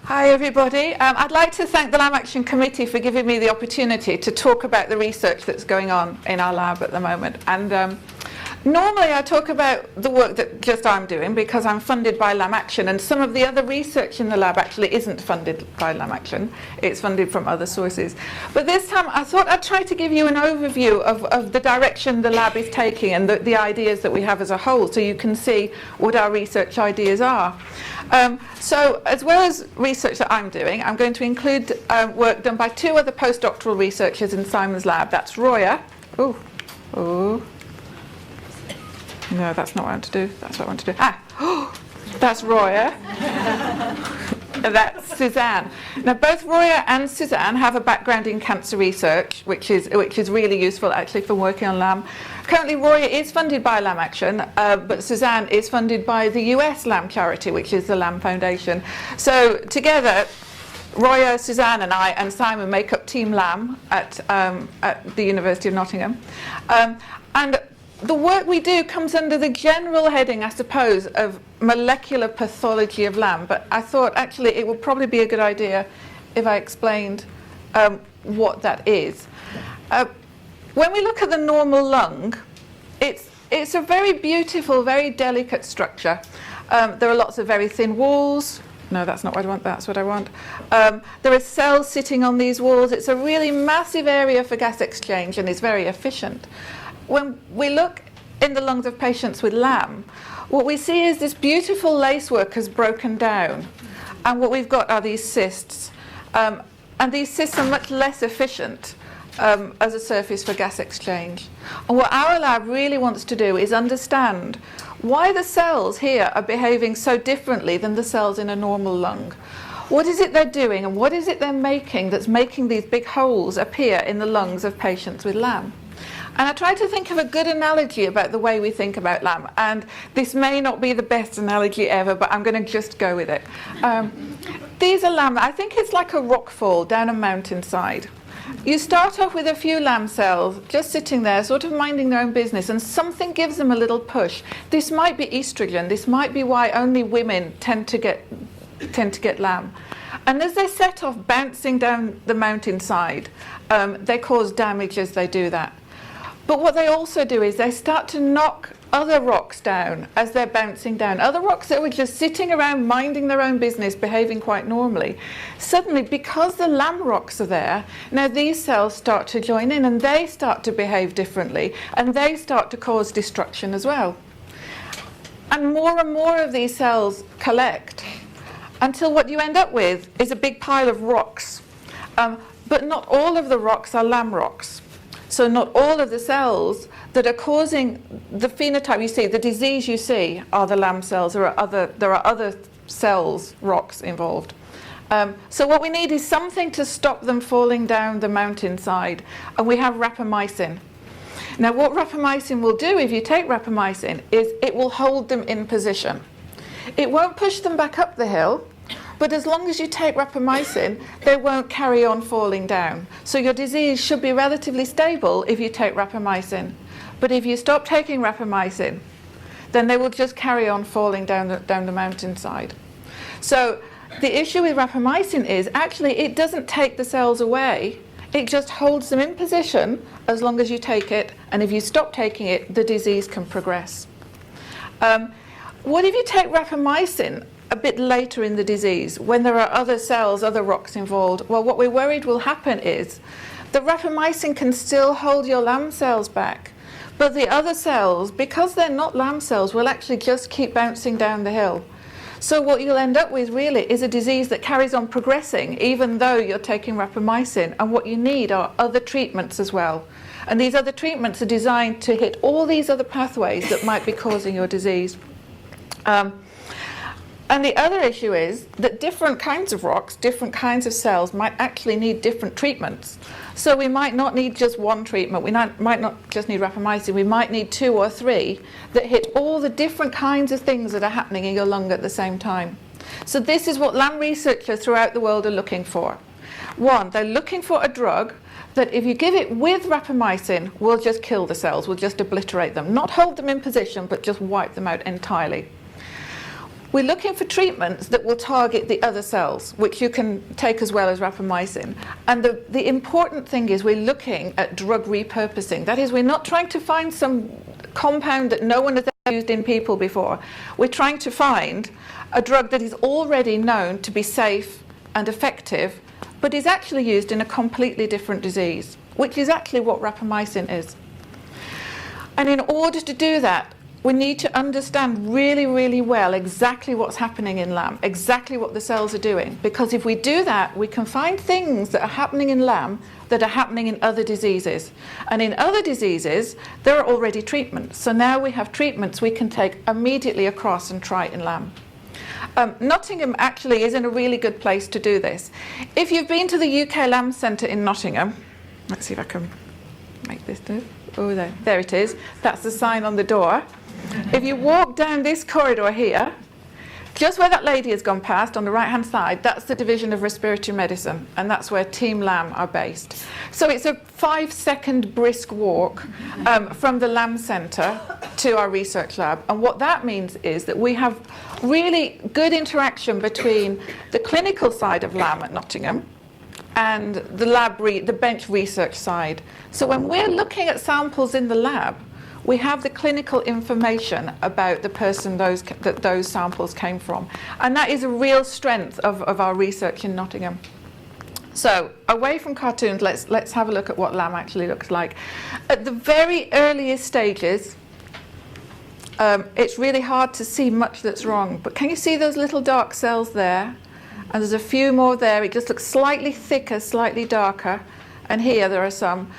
Hi everybody. I'd like to thank the LAM Action Committee for giving me the opportunity to talk about the research that's going on in our lab at the moment. And normally I talk about the work that just I'm doing because I'm funded by LAM Action, and some of the other research in the lab actually isn't funded by LAM Action. It's funded from other sources. But this time I thought I'd try to give you an overview of the direction the lab is taking and the ideas that we have as a whole, so you can see what our research ideas are. So as well as research that I'm doing, I'm going to include work done by two other postdoctoral researchers in Simon's lab. That's Roya. No, that's not what I want to do. That's what I want to do. That's Roya. And that's Suzanne. Now, both Roya and Suzanne have a background in cancer research, which is really useful actually for working on LAM. Currently, Roya is funded by LAM Action, but Suzanne is funded by the US LAM charity, which is the LAM Foundation. So together, Roya, Suzanne and I and Simon make up Team LAM at the University of Nottingham. And the work we do comes under the general heading, I suppose, of molecular pathology of LAM, but I thought actually it would probably be a good idea if I explained what that is. When we look at the normal lung, it's a very beautiful, very delicate structure. There are lots of very thin walls. No, that's not what I want, that's what I want. There are cells sitting on these walls. It's a really massive area for gas exchange and it's very efficient. When we look in the lungs of patients with LAM, what we see is this beautiful lacework has broken down. And what we've got are these cysts. And these cysts are much less efficient as a surface for gas exchange. And what our lab really wants to do is understand why the cells here are behaving so differently than the cells in a normal lung. What is it they're doing and what is it they're making that's making these big holes appear in the lungs of patients with LAM? And I tried to think of a good analogy about the way we think about LAM, and this may not be the best analogy ever, but I'm going to just go with it. These are LAM. I think it's like a rock fall down a mountainside. You start off with a few LAM cells just sitting there, sort of minding their own business, and something gives them a little push. This might be estrogen. This might be why only women tend to get LAM. And as they set off bouncing down the mountainside, they cause damage as they do that. But what they also do is they start to knock other rocks down as they're bouncing down. Other rocks that were just sitting around minding their own business, behaving quite normally. Suddenly, because the LAM rocks are there, now these cells start to join in and they start to behave differently and they start to cause destruction as well. And more of these cells collect until what you end up with is a big pile of rocks. But not all of the rocks are LAM rocks. So not all of the cells that are causing the phenotype you see, the disease you see, are the LAM cells. There are other cells, rocks involved. So what we need is something to stop them falling down the mountainside, and we have rapamycin. Now what rapamycin will do if you take rapamycin is it will hold them in position. It won't push them back up the hill, but as long as you take rapamycin, they won't carry on falling down. So your disease should be relatively stable if you take rapamycin. But if you stop taking rapamycin, then they will just carry on falling down the mountainside. So the issue with rapamycin is actually it doesn't take the cells away. It just holds them in position as long as you take it. And if you stop taking it, the disease can progress. What if you take rapamycin a bit later in the disease, when there are other cells, other rocks involved? Well, what we're worried will happen is the rapamycin can still hold your LAM cells back, but the other cells, because they're not LAM cells, will actually just keep bouncing down the hill. So what you'll end up with really is a disease that carries on progressing even though you're taking rapamycin, and what you need are other treatments as well. And these other treatments are designed to hit all these other pathways that might be causing your disease. And the other issue is that different kinds of rocks, different kinds of cells might actually need different treatments. So we might not need just one treatment. We might not just need rapamycin. We might need 2 or 3 that hit all the different kinds of things that are happening in your lung at the same time. So this is what LAM researchers throughout the world are looking for. One, they're looking for a drug that if you give it with rapamycin will just kill the cells, will just obliterate them. Not hold them in position, but just wipe them out entirely. we're looking for treatments that will target the other cells, which you can take as well as rapamycin. And the important thing is we're looking at drug repurposing. That is, we're not trying to find some compound that no one has ever used in people before. We're trying to find a drug that is already known to be safe and effective, but is actually used in a completely different disease, which is actually what rapamycin is. And in order to do that, we need to understand really, really well exactly what's happening in LAM, exactly what the cells are doing. Because if we do that, we can find things that are happening in LAM that are happening in other diseases. And in other diseases, there are already treatments. So now we have treatments we can take immediately across and try in LAM. Nottingham actually is in a really good place to do this. If you've been to the UK LAM Centre in Nottingham, let's see if I can make this do. Oh, there it is. That's the sign on the door. If you walk down this corridor here, just where that lady has gone past on the right-hand side, that's the Division of Respiratory Medicine, and that's where Team LAM are based. So it's a 5-second brisk walk from the LAM Centre to our research lab. And what that means is that we have really good interaction between the clinical side of LAM at Nottingham and the bench research side. So when we're looking at samples in the lab, we have the clinical information about the person that those samples came from. And that is a real strength of our research in Nottingham. So away from cartoons, let's have a look at what LAM actually looks like. At the very earliest stages, it's really hard to see much that's wrong. But can you see those little dark cells there? And there's a few more there. It just looks slightly thicker, slightly darker. And here there are some.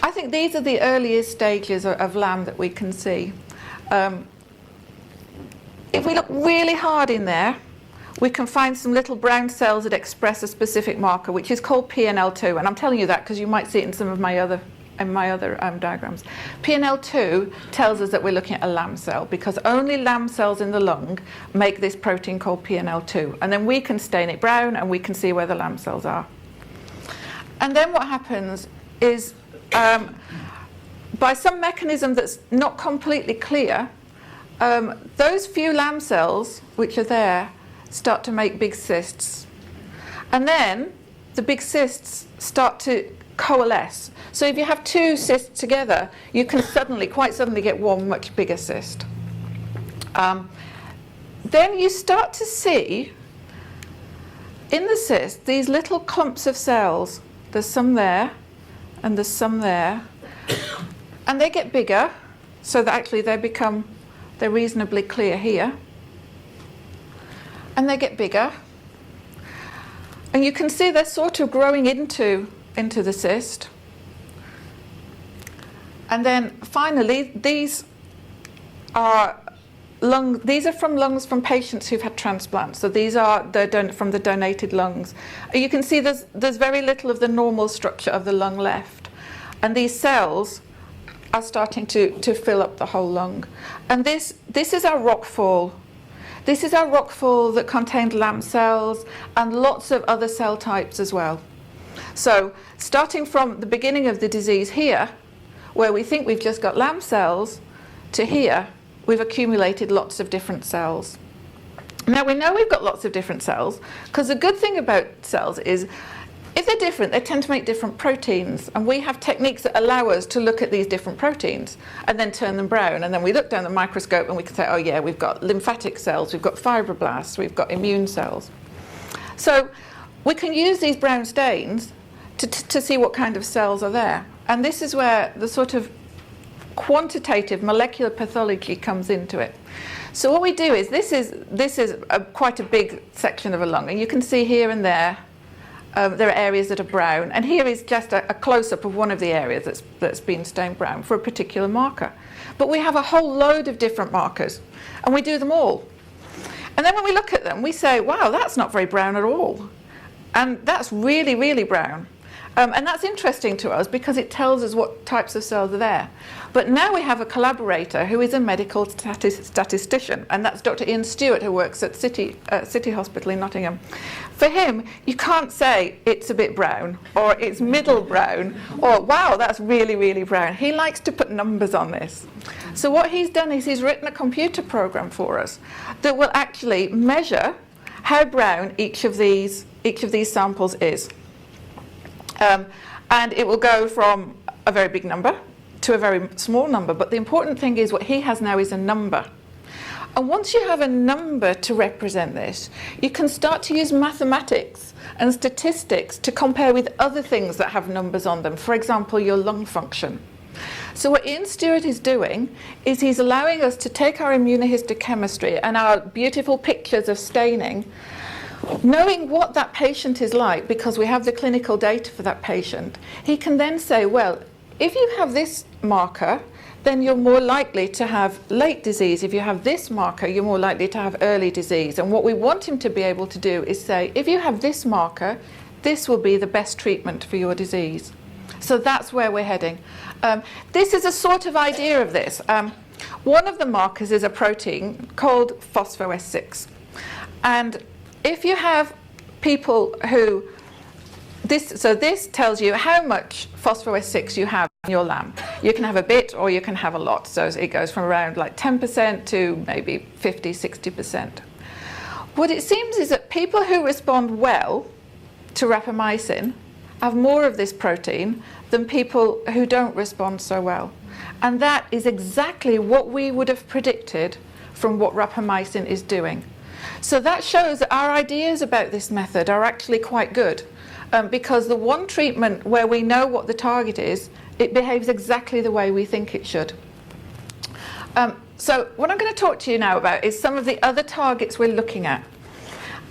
I think these are the earliest stages of LAM that we can see. If we look really hard in there, we can find some little brown cells that express a specific marker, which is called PNL2. And I'm telling you that because you might see it in some of my other diagrams. PNL2 tells us that we're looking at a LAM cell, because only LAM cells in the lung make this protein called PNL2. And then we can stain it brown and we can see where the LAM cells are. And then what happens is, by some mechanism that's not completely clear, those few LAM cells which are there start to make big cysts. And then the big cysts start to coalesce. So if you have two cysts together, you can quite suddenly get one much bigger cyst. Then you start to see in the cyst these little clumps of cells. There's some there, and there's some there, and they get bigger, so that actually they're reasonably clear here, and they get bigger, and you can see they're sort of growing into the cyst. And then finally, these are from lungs from patients who've had transplants. So these are from the donated lungs. You can see there's very little of the normal structure of the lung left. And these cells are starting to fill up the whole lung. And this is our rockfall. This is our rockfall that contained LAM cells and lots of other cell types as well. So starting from the beginning of the disease here, where we think we've just got LAM cells, to here, we've accumulated lots of different cells. Now we know we've got lots of different cells, because the good thing about cells is, if they're different, they tend to make different proteins. And we have techniques that allow us to look at these different proteins and then turn them brown. And then we look down the microscope and we can say, oh yeah, we've got lymphatic cells, we've got fibroblasts, we've got immune cells. So we can use these brown stains to see what kind of cells are there. And this is where the sort of quantitative molecular pathology comes into it. So what we do is, this is quite a big section of a lung, and you can see here and there are areas that are brown, and here is just a close-up of one of the areas that's been stained brown for a particular marker. But we have a whole load of different markers, and we do them all. And then when we look at them, we say, wow, that's not very brown at all. And that's really, really brown. And that's interesting to us because it tells us what types of cells are there. But now we have a collaborator who is a medical statistician, and that's Dr. Ian Stewart, who works at City Hospital in Nottingham. For him, you can't say it's a bit brown, or it's middle brown, or wow, that's really, really brown. He likes to put numbers on this. So what he's done is he's written a computer program for us that will actually measure how brown each of these samples is. And it will go from a very big number to a very small number. But the important thing is what he has now is a number. And once you have a number to represent this, you can start to use mathematics and statistics to compare with other things that have numbers on them. For example, your lung function. So what Ian Stewart is doing is he's allowing us to take our immunohistochemistry and our beautiful pictures of staining, knowing what that patient is like, because we have the clinical data for that patient. He can then say, well, if you have this marker, then you're more likely to have late disease. If you have this marker, you're more likely to have early disease. And what we want him to be able to do is say, if you have this marker, this will be the best treatment for your disease. So that's where we're heading. This is a sort of idea of this. One of the markers is a protein called phospho-S6. And if you have people who, this tells you how much phospho-S6 you have in your LAM. You can have a bit or you can have a lot. So it goes from around like 10% to maybe 50, 60%. What it seems is that people who respond well to rapamycin have more of this protein than people who don't respond so well. And that is exactly what we would have predicted from what rapamycin is doing. So that shows that our ideas about this method are actually quite good, because the one treatment where we know what the target is, it behaves exactly the way we think it should. So what I'm going to talk to you now about is some of the other targets we're looking at.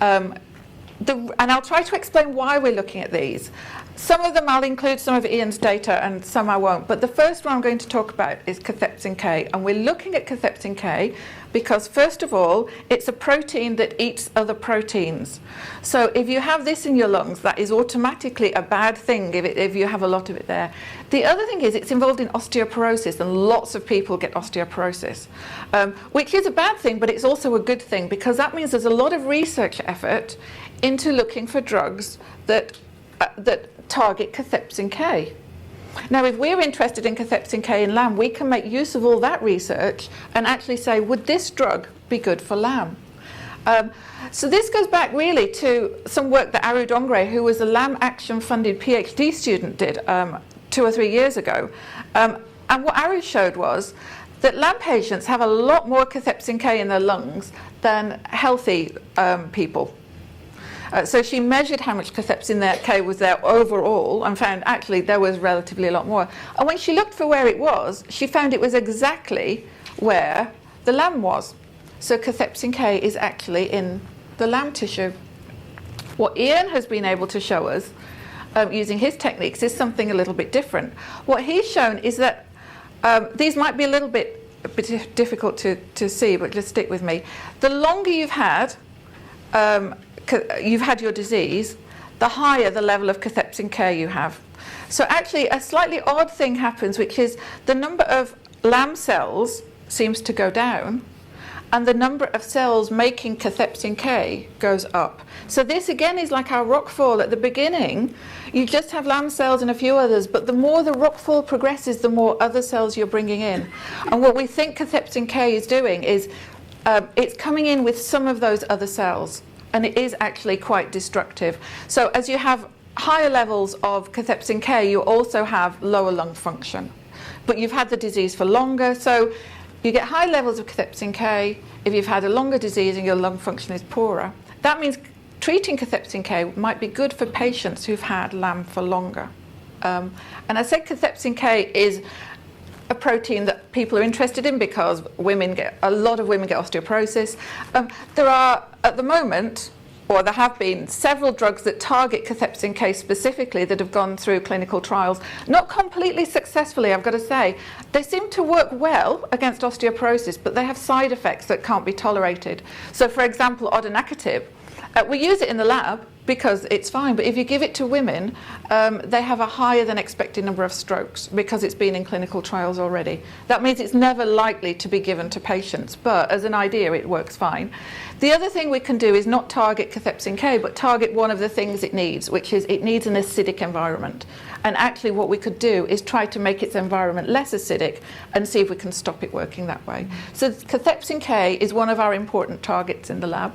And I'll try to explain why we're looking at these. Some of them I'll include some of Ian's data and some I won't. But the first one I'm going to talk about is cathepsin K. And we're looking at cathepsin K because, first of all, it's a protein that eats other proteins. So if you have this in your lungs, that is automatically a bad thing if you have a lot of it there. The other thing is it's involved in osteoporosis, and lots of people get osteoporosis, which is a bad thing, but it's also a good thing because that means there's a lot of research effort into looking for drugs that target cathepsin K. Now, if we're interested in cathepsin K in LAM, we can make use of all that research and actually say, would this drug be good for LAM? So this goes back really to some work that Aru Dongre, who was a LAM Action funded PhD student, did 2 or 3 years ago. And what Aru showed was that LAM patients have a lot more cathepsin K in their lungs than healthy people. So she measured how much cathepsin K was there overall and found actually there was relatively a lot more. And when she looked for where it was, she found it was exactly where the LAM was. So cathepsin K is actually in the LAM tissue. What Ian has been able to show us using his techniques is something a little bit different. What he's shown is that these might be a bit difficult to see, but just stick with me. The longer you've had your disease, the higher the level of cathepsin K you have. So actually a slightly odd thing happens, which is the number of LAM cells seems to go down and the number of cells making cathepsin K goes up. So this again is like our rockfall. At the beginning you just have LAM cells and a few others, but the more the rockfall progresses, the more other cells you're bringing in. And what we think cathepsin K is doing is it's coming in with some of those other cells. And it is actually quite destructive. So as you have higher levels of cathepsin K, you also have lower lung function. But you've had the disease for longer, so you get high levels of cathepsin K if you've had a longer disease and your lung function is poorer. That means treating cathepsin K might be good for patients who've had LAM for longer. And I said cathepsin K is a protein that people are interested in because a lot of women get osteoporosis. There are, at the moment, or there have been, several drugs that target cathepsin K specifically that have gone through clinical trials. Not completely successfully, I've got to say. They seem to work well against osteoporosis, but they have side effects that can't be tolerated. So, for example, odonacatib We use it in the lab because it's fine, but if you give it to women, they have a higher than expected number of strokes because it's been in clinical trials already. That means it's never likely to be given to patients, but as an idea it works fine. The other thing we can do is not target cathepsin K, but target one of the things it needs, which is it needs an acidic environment. And actually what we could do is try to make its environment less acidic and see if we can stop it working that way. So cathepsin K is one of our important targets in the lab.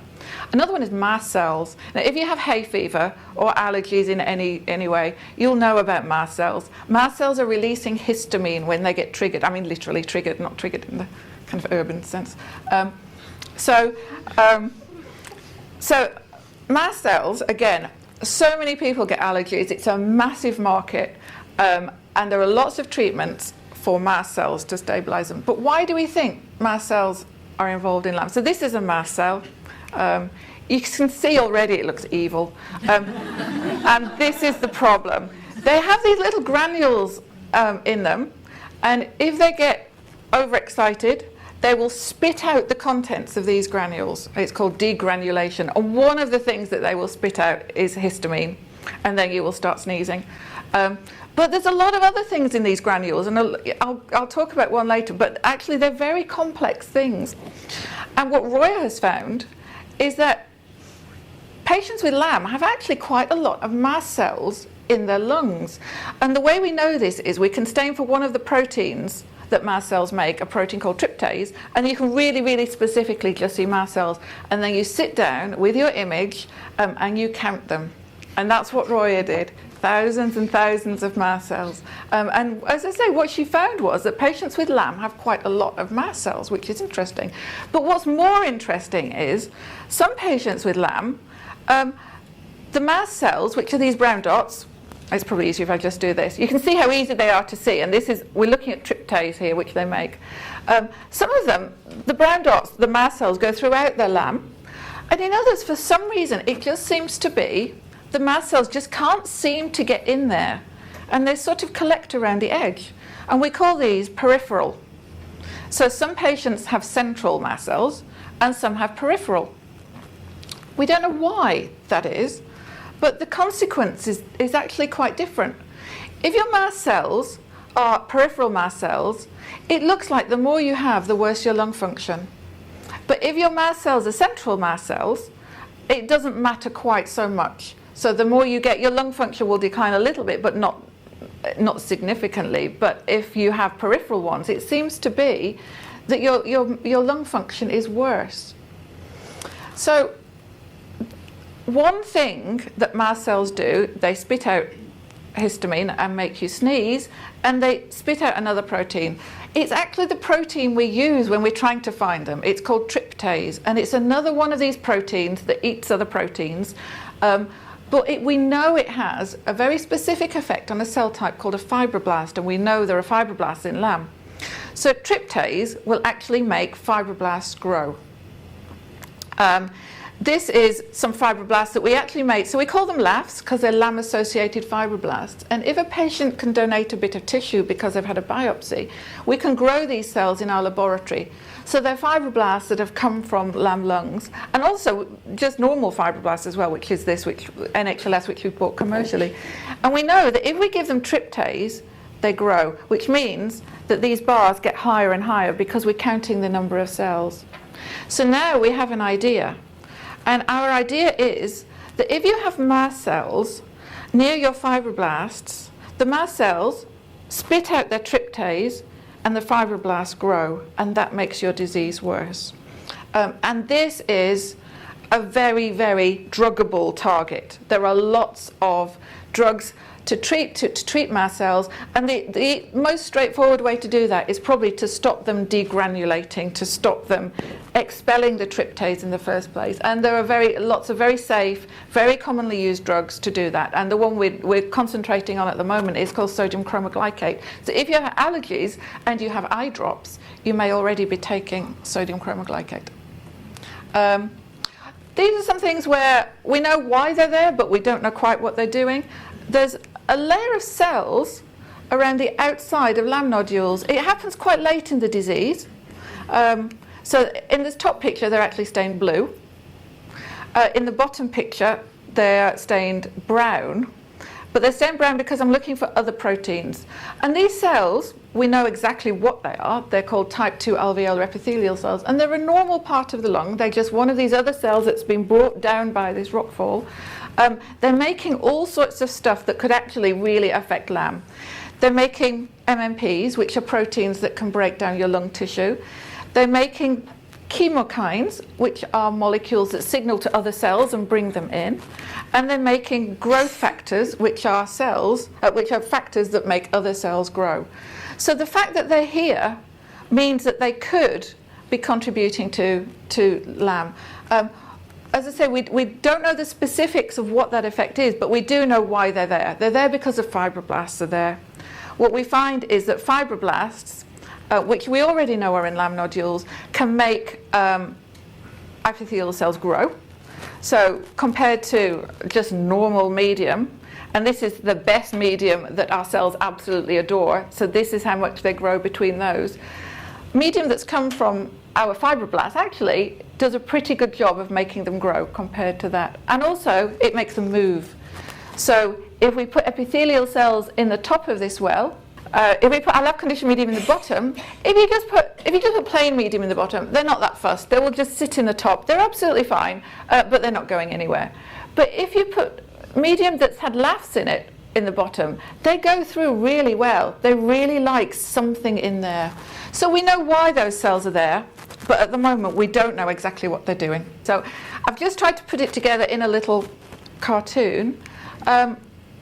Another one is mast cells. Now, if you have hay fever or allergies in any way, you'll know about mast cells. Mast cells are releasing histamine when they get triggered. I mean, literally triggered, not triggered in the kind of urban sense. So mast cells, again, so many people get allergies. It's a massive market, and there are lots of treatments for mast cells to stabilize them. But why do we think mast cells are involved in LAM? So this is a mast cell. You can see already it looks evil. And this is the problem. They have these little granules in them, and if they get overexcited, they will spit out the contents of these granules. It's called degranulation. And one of the things that they will spit out is histamine, and then you will start sneezing. But there's a lot of other things in these granules, and I'll talk about one later, but actually they're very complex things. And what Roya has found is that patients with LAM have actually quite a lot of mast cells in their lungs. And the way we know this is we can stain for one of the proteins that mast cells make, a protein called tryptase, and you can really, really specifically just see mast cells. And then you sit down with your image and you count them. And that's what Roya did. Thousands and thousands of mast cells. And as I say, what she found was that patients with LAM have quite a lot of mast cells, which is interesting. But what's more interesting is some patients with LAM, the mast cells, which are these brown dots, it's probably easier if I just do this. You can see how easy they are to see, and this is, we're looking at tryptase here, which they make. Some of them, the brown dots, the mast cells, go throughout their LAM, and in others, for some reason, it just seems to be the mast cells just can't seem to get in there, and they sort of collect around the edge, and we call these peripheral. So some patients have central mast cells, and some have peripheral. We don't know why that is, but the consequence is actually quite different. If your mast cells are peripheral mast cells, it looks like the more you have, the worse your lung function. But if your mast cells are central mast cells, it doesn't matter quite so much. So the more you get, your lung function will decline a little bit, but not significantly. But if you have peripheral ones, it seems to be that your lung function is worse. So one thing that mast cells do, they spit out histamine and make you sneeze, and they spit out another protein. It's actually the protein we use when we're trying to find them. It's called tryptase, and it's another one of these proteins that eats other proteins. But we know it has a very specific effect on a cell type called a fibroblast, and we know there are fibroblasts in LAM. So tryptase will actually make fibroblasts grow. This is some fibroblasts that we actually make. So we call them LAFs because they're LAM-associated fibroblasts. And if a patient can donate a bit of tissue because they've had a biopsy, we can grow these cells in our laboratory. So they're fibroblasts that have come from LAM lungs, and also just normal fibroblasts as well, which is this, NHLS, which we bought commercially. And we know that if we give them tryptase, they grow, which means that these bars get higher and higher because we're counting the number of cells. So now we have an idea. And our idea is that if you have mast cells near your fibroblasts, the mast cells spit out their tryptase and the fibroblasts grow, and that makes your disease worse. And this is a very, very druggable target. There are lots of drugs to treat mast cells, and the most straightforward way to do that is probably to stop them degranulating, to stop them expelling the tryptase in the first place. And there are lots of very safe, very commonly used drugs to do that. And the one we're concentrating on at the moment is called sodium chromoglycate. So if you have allergies and you have eye drops, you may already be taking sodium chromoglycate. These are some things where we know why they're there, but we don't know quite what they're doing. There's a layer of cells around the outside of LAM nodules. It happens quite late in the disease. So in this top picture, they're actually stained blue. In the bottom picture, they're stained brown, but they're stained brown because I'm looking for other proteins. And these cells, we know exactly what they are. They're called type 2 alveolar epithelial cells, and they're a normal part of the lung. They're just one of these other cells that's been brought down by this rockfall. They're making all sorts of stuff that could actually really affect LAM. They're making MMPs, which are proteins that can break down your lung tissue. They're making chemokines, which are molecules that signal to other cells and bring them in. And they're making growth factors, which are factors that make other cells grow. So the fact that they're here means that they could be contributing to LAM. As I say, we don't know the specifics of what that effect is, but we do know why they're there. They're there because of fibroblasts are there. What we find is that fibroblasts, which we already know are in LAM nodules, can make epithelial cells grow. So compared to just normal medium, and this is the best medium that our cells absolutely adore, so this is how much they grow between those. Medium that's come from our fibroblasts actually does a pretty good job of making them grow compared to that. And also, it makes them move. So if we put epithelial cells in the top of this well, if we put our lab conditioned medium in the bottom, if you just put plain medium in the bottom, they're not that fussed. They will just sit in the top. They're absolutely fine, but they're not going anywhere. But if you put medium that's had LAFs in it in the bottom, they go through really well. They really like something in there. So we know why those cells are there, but at the moment we don't know exactly what they're doing. So I've just tried to put it together in a little cartoon.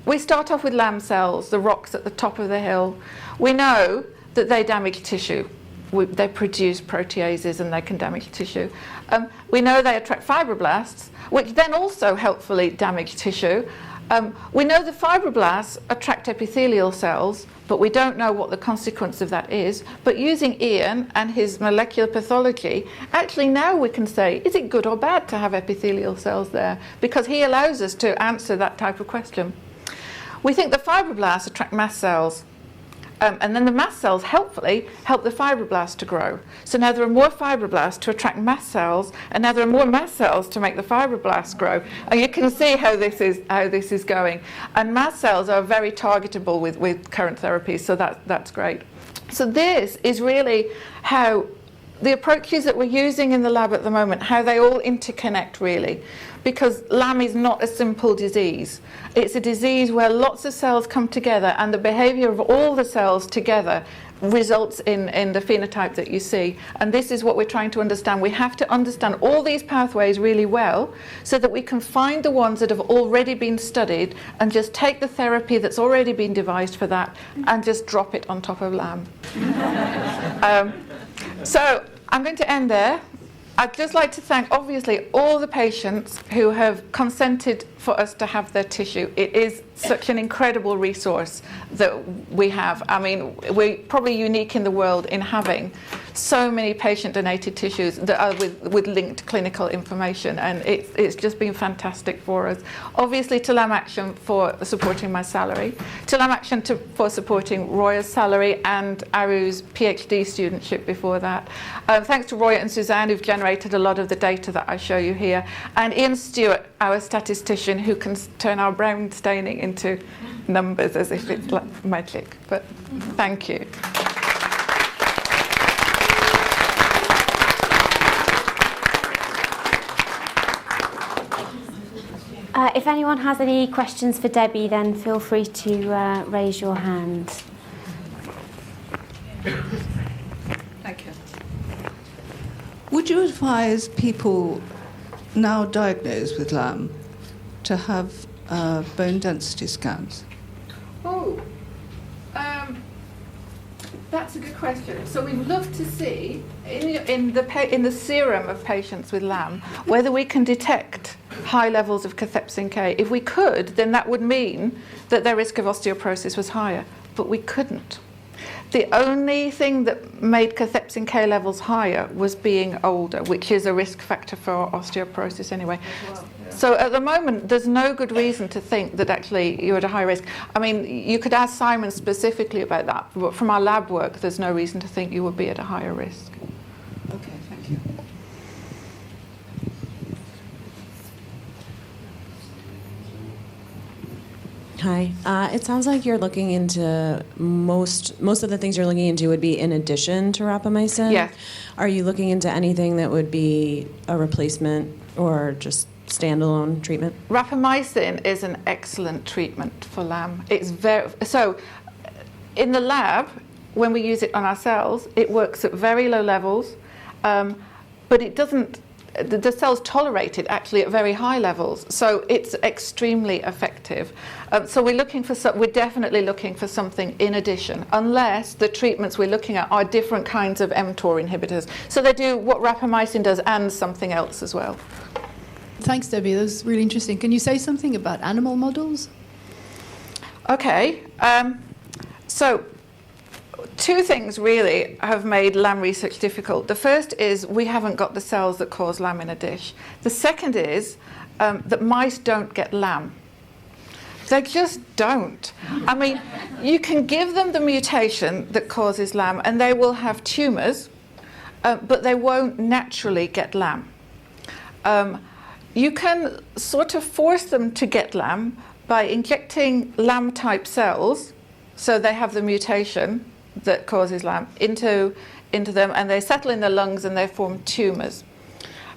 We start off with LAM cells, the rocks at the top of the hill. We know that they damage tissue. They produce proteases and they can damage tissue. We know they attract fibroblasts, which then also helpfully damage tissue. We know the fibroblasts attract epithelial cells, but we don't know what the consequence of that is. But using Ian and his molecular pathology, actually now we can say, is it good or bad to have epithelial cells there? Because he allows us to answer that type of question. We think the fibroblasts attract mast cells. And then the mast cells helpfully help the fibroblasts to grow. So now there are more fibroblasts to attract mast cells, and now there are more mast cells to make the fibroblasts grow. And you can see how this is going. And mast cells are very targetable with current therapies, so that's great. So this is really how the approaches that we're using in the lab at the moment, how they all interconnect really. Because LAM is not a simple disease. It's a disease where lots of cells come together, and the behavior of all the cells together results in the phenotype that you see. And this is what we're trying to understand. We have to understand all these pathways really well so that we can find the ones that have already been studied and just take the therapy that's already been devised for that and just drop it on top of LAM. So I'm going to end there. I'd just like to thank, obviously, all the patients who have consented for us to have their tissue. It is such an incredible resource that we have. I mean, we're probably unique in the world in having so many patient-donated tissues that are with linked clinical information, and it's just been fantastic for us. Obviously, to LAM Action for supporting my salary, to LAM Action for supporting Roya's salary and Aru's PhD studentship before that. Thanks to Roya and Suzanne, who've generated a lot of the data that I show you here, and Ian Stewart, our statistician, who can turn our brown staining into numbers as if it's like magic. But thank you. If anyone has any questions for Debbie, then feel free to raise your hand. Thank you. Would you advise people now diagnosed with LAM to have bone density scans? Oh, that's a good question. So we'd love to see in the serum of patients with LAM whether we can detect high levels of cathepsin K. If we could, then that would mean that their risk of osteoporosis was higher, but we couldn't. The only thing that made cathepsin K levels higher was being older, which is a risk factor for osteoporosis anyway. Well, yeah. So at the moment, there's no good reason to think that actually you're at a high risk. I mean, you could ask Simon specifically about that, but from our lab work, there's no reason to think you would be at a higher risk. Okay, thank you. Hi. It sounds like you're looking into most of the things you're looking into would be in addition to rapamycin. Yes. Are you looking into anything that would be a replacement or just standalone treatment? Rapamycin is an excellent treatment for LAM. It's so in the lab, when we use it on our cells, it works at very low levels, but it doesn't. The cells tolerate it actually at very high levels, so it's extremely effective. So we're definitely looking for something in addition, unless the treatments we're looking at are different kinds of mTOR inhibitors. So they do what rapamycin does and something else as well. Thanks, Debbie. That was really interesting. Can you say something about animal models? Okay, so two things really have made LAM research difficult. The first is we haven't got the cells that cause LAM in a dish. The second is that mice don't get LAM. They just don't. I mean, you can give them the mutation that causes LAM and they will have tumours, but they won't naturally get LAM. You can sort of force them to get LAM by injecting LAM-type cells, so they have the mutation that causes LAM into them, and they settle in the lungs and they form tumours.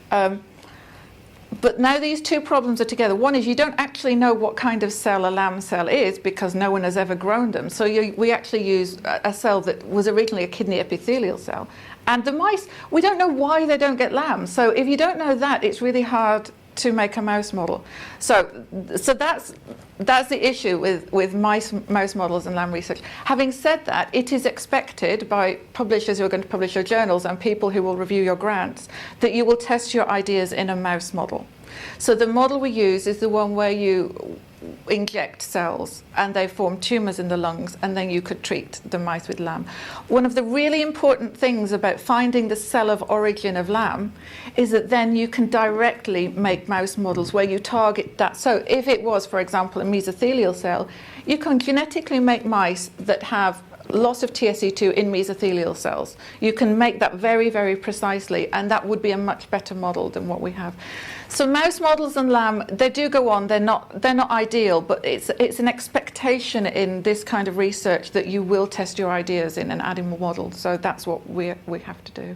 But now these two problems are together. One is you don't actually know what kind of cell a LAM cell is because no one has ever grown them. So we actually use a cell that was originally a kidney epithelial cell. And the mice, we don't know why they don't get LAM. So if you don't know that, it's really hard to make a mouse model. So that's the issue with mouse models and LAM research. Having said that, it is expected by publishers who are going to publish your journals and people who will review your grants that you will test your ideas in a mouse model. So the model we use is the one where you inject cells and they form tumours in the lungs, and then you could treat the mice with LAM. One of the really important things about finding the cell of origin of LAM is that then you can directly make mouse models where you target that. So if it was, for example, a mesothelial cell, you can genetically make mice that have loss of TSE2 in mesothelial cells. You can make that very, very precisely, and that would be a much better model than what we have. So mouse models and LAM, they do go on. They're not ideal, but it's an expectation in this kind of research that you will test your ideas in an animal model. So that's what we have to do.